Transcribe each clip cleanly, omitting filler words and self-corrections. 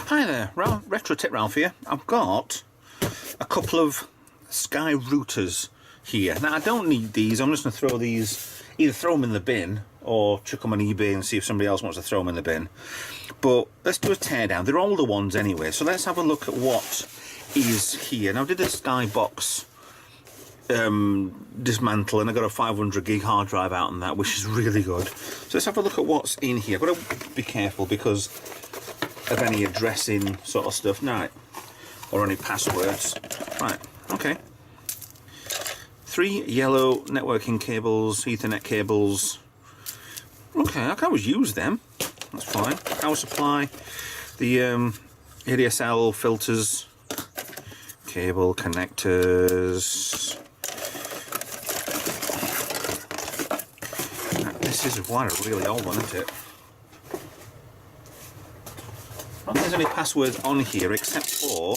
Hi there, Retro Tip Ralph here. I've got a couple of Sky routers here. Now I don't need these, I'm just going to throw these, either throw them in the bin or chuck them on eBay and see if somebody else wants to throw them in the bin. But let's do a teardown. They're older ones anyway, so let's have a look at what is here. Now I did a Sky box dismantle and I got a 500 gig hard drive out on that, which is really good. So let's have a look at what's in here. I've got to be careful because of any addressing sort of stuff, right, or any passwords. Right, okay. 3 yellow networking cables, Ethernet cables. Okay, I can always use them. That's fine. Power supply, the ADSL filters, cable connectors. This is quite a really old one, isn't it? I don't think there's any passwords on here except for...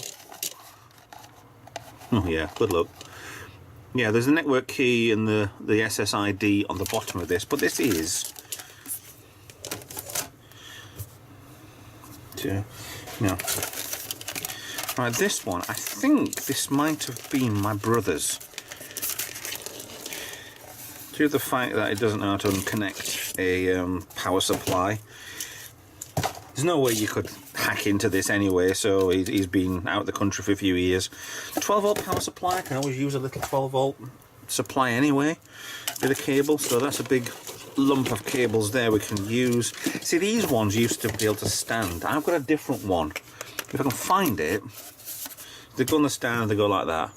Oh yeah, good luck. Yeah, there's a network key and the SSID on the bottom of this, but this is... No. Right, this one, I think this might have been my brother's. Due to the fact that it doesn't know how to unconnect a power supply, there's no way you could hack into this anyway, so he's been out of the country for a few years. 12 volt power supply, I can always use a little 12 volt supply anyway with a cable, so that's a big lump of cables there we can use. See, these ones used to be able to stand. I've got a different one. If I can find it, they go on the stand, they go like that.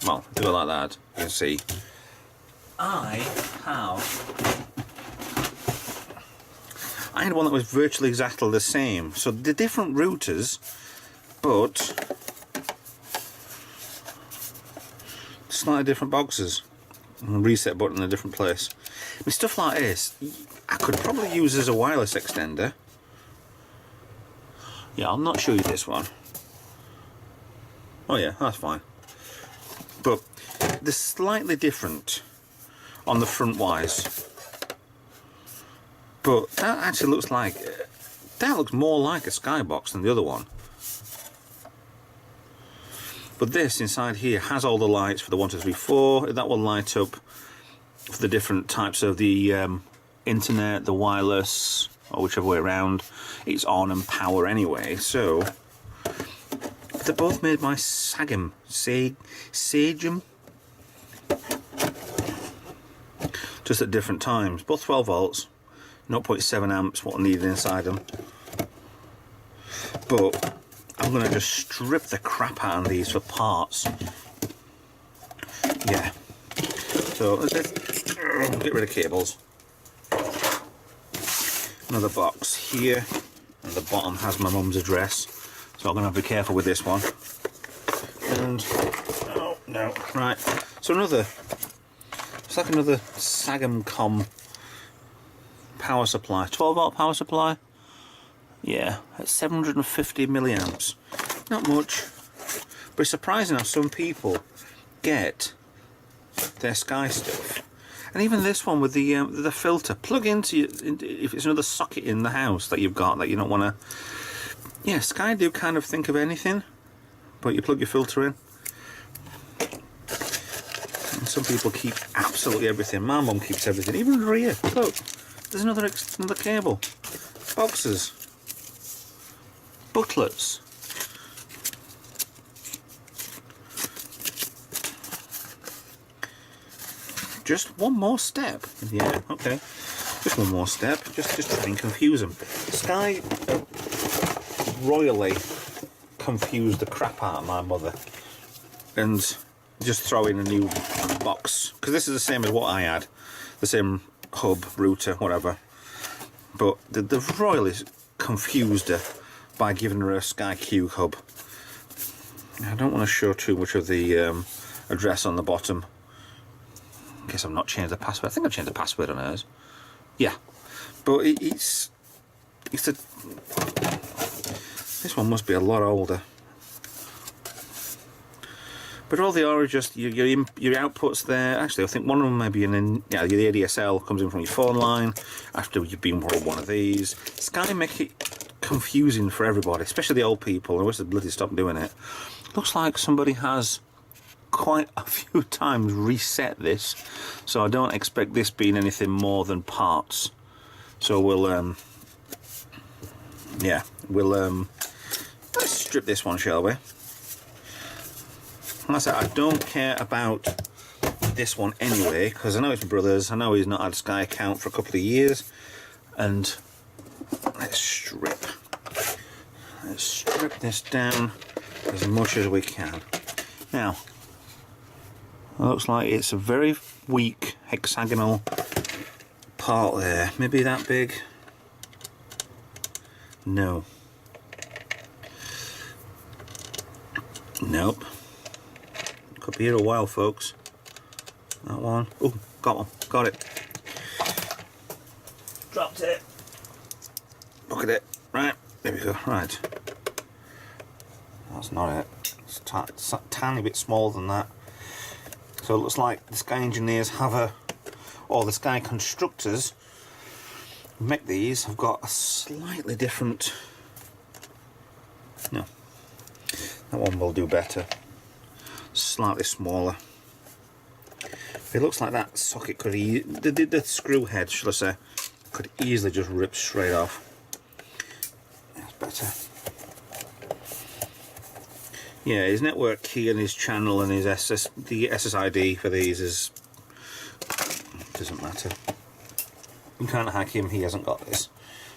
Well, they go like that, you can see. I had one that was virtually exactly the same. So the different routers, but slightly different boxes. And reset button in a different place. I mean, stuff like this, I could probably use as a wireless extender. Yeah, I'll not show you this one. Oh yeah, that's fine. But they're slightly different on the front wise. But that actually looks like, that looks more like a Skybox than the other one. But this inside here has all the lights for the 1, 2, 3, 4. That will light up for the different types of the internet, the wireless, or whichever way around. It's on and power anyway, so. They're both made by Sagem. Just at different times. Both 12 volts. 0.7 amps, what I needed inside them. But I'm going to just strip the crap out of these for parts. Yeah. So let's get rid of cables. Another box here. And the bottom has my mum's address. So I'm going to have to be careful with this one. And, oh no, right. So another, it's like another Sagem power supply, 12 volt power supply. Yeah, at 750 milliamps. Not much, but it's surprising how some people get their Sky stuff. And even this one with the filter, plug into if it's another socket in the house that you've got that you don't want to. Yeah, Sky do kind of think of anything, but you plug your filter in. And some people keep absolutely everything. My mum keeps everything, even under here. Look. There's another cable. Boxes. Booklets. Just one more step. Yeah, okay. Just one more step. Just try and confuse them. Sky royally confused the crap out of my mother. And just throw in a new box. Because this is the same as what I had. The same hub, router, whatever, but they've royally confused her by giving her a Sky Q hub. I don't want to show too much of the address on the bottom. I guess I've not changed the password. I think I've changed the password on hers. Yeah, but it's a This one must be a lot older. But all they are just your outputs there. Actually, I think one of them may be yeah, the ADSL comes in from your phone line after you've been brought one of these. It's kind of make it confusing for everybody, especially the old people. I wish they'd bloody stop doing it. Looks like somebody has quite a few times reset this, so I don't expect this being anything more than parts. So we'll yeah, we'll let's strip this one, shall we? Like I said, I don't care about this one anyway, because I know it's my brother's. I know he's not had a Sky account for a couple of years. And let's strip this down as much as we can. Now, it looks like it's a very weak hexagonal part there. Maybe that big? No. Nope. Could be here a while, folks. That one. Oh, got one. Got it. Dropped it. Look at it. Right. There we go. Right. That's not it. It's a tiny bit smaller than that. So it looks like the Sky engineers have or the Sky constructors make these have got a slightly different. No. That one will do better. Slightly smaller. It looks like that socket could the screw head, should I say, could easily just rip straight off. That's better. Yeah, his network key and his channel and his the SSID for these is doesn't matter. You can't hack him. He hasn't got this.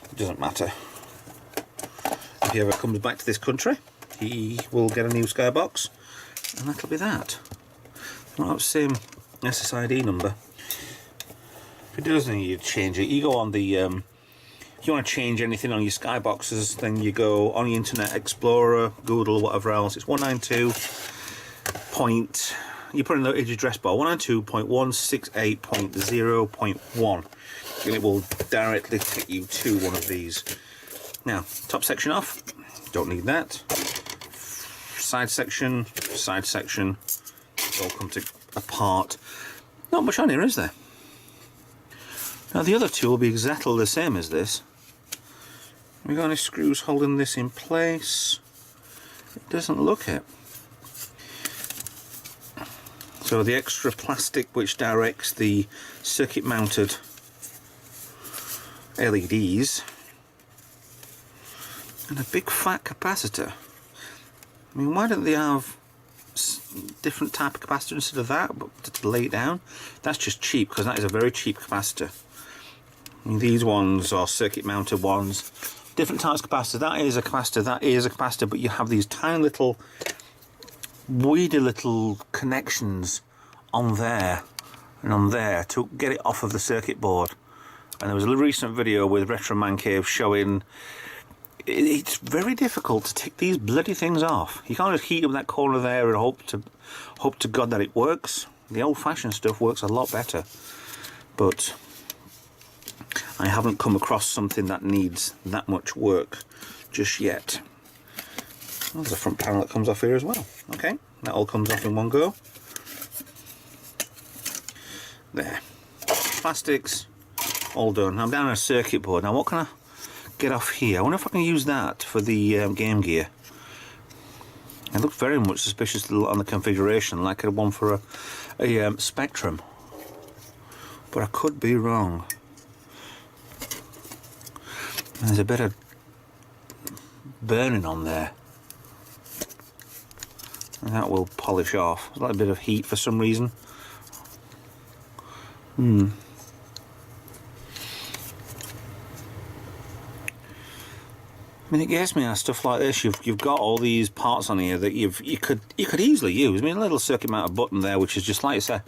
It doesn't matter. If he ever comes back to this country, he will get a new Skybox. And that'll be that. Not the same SSID number. If it does, then you change it. You go on the if you want to change anything on your Skyboxes, then you go on the Internet Explorer, Google, whatever else. It's 192. You put in the address bar 192.168.0.1, and it will directly take you to one of these. Now, top section off. Don't need that. Side section, all come apart. Not much on here, is there? Now the other two will be exactly the same as this. Have we got any screws holding this in place? It doesn't look it. So the extra plastic which directs the circuit mounted LEDs and a big fat capacitor. I mean, why don't they have different type of capacitor instead of that, but to lay it down? That's just cheap, because that is a very cheap capacitor. I mean, these ones are circuit mounted ones. Different types of capacitor. That is a capacitor, that is a capacitor, but you have these tiny little, weedy little connections on there and on there to get it off of the circuit board. And there was a recent video with Retro Man Cave showing it's very difficult to take these bloody things off. You can't just heat up that corner there and hope to God that it works. The old-fashioned stuff works a lot better, but I haven't come across something that needs that much work just yet. Well, there's a front panel that comes off here as well. Okay, that all comes off in one go. There, plastics all done. I'm down on a circuit board now. What can I get off here? I wonder if I can use that for the Game Gear. It looks very much suspicious on the configuration, like a one for a Spectrum, but I could be wrong. There's a bit of burning on there, and that will polish off. There's like a bit of heat for some reason. I mean, it gets me on stuff like this. You've got all these parts on here that you could easily use. I mean, a little circuit mounted button there, which is just like I say,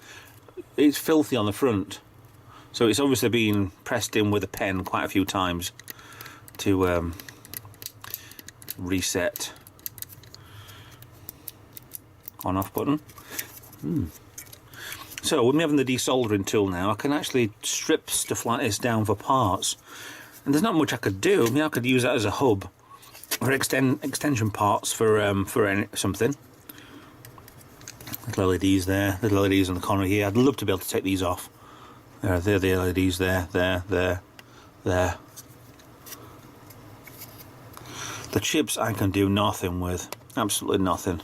it's filthy on the front, so it's obviously been pressed in with a pen quite a few times to reset on-off button. So with me having the desoldering tool now, I can actually strip stuff like this down for parts. And there's not much I could do. I mean, I could use that as a hub extension parts for something. Little LEDs there, little LEDs on the corner here. I'd love to be able to take these off. They're the LEDs there. The chips I can do nothing with, absolutely nothing.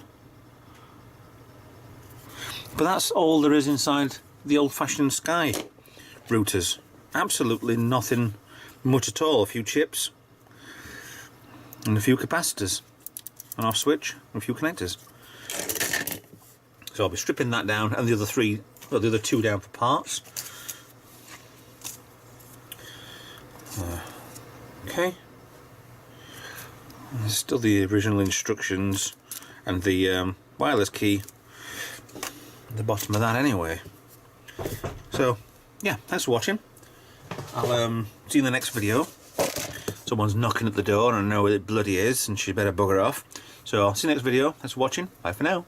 But that's all there is inside the old-fashioned Sky routers. Absolutely nothing much at all. A few chips and a few capacitors, an off switch, and a few connectors. So I'll be stripping that down, and the other two down for parts. Okay. There's still the original instructions and the wireless key at the bottom of that anyway. So yeah, thanks for watching. I'll see you in the next video. Someone's knocking at the door and I know where it bloody is, and she better bugger off. So I'll see you next video. Thanks for watching. Bye for now.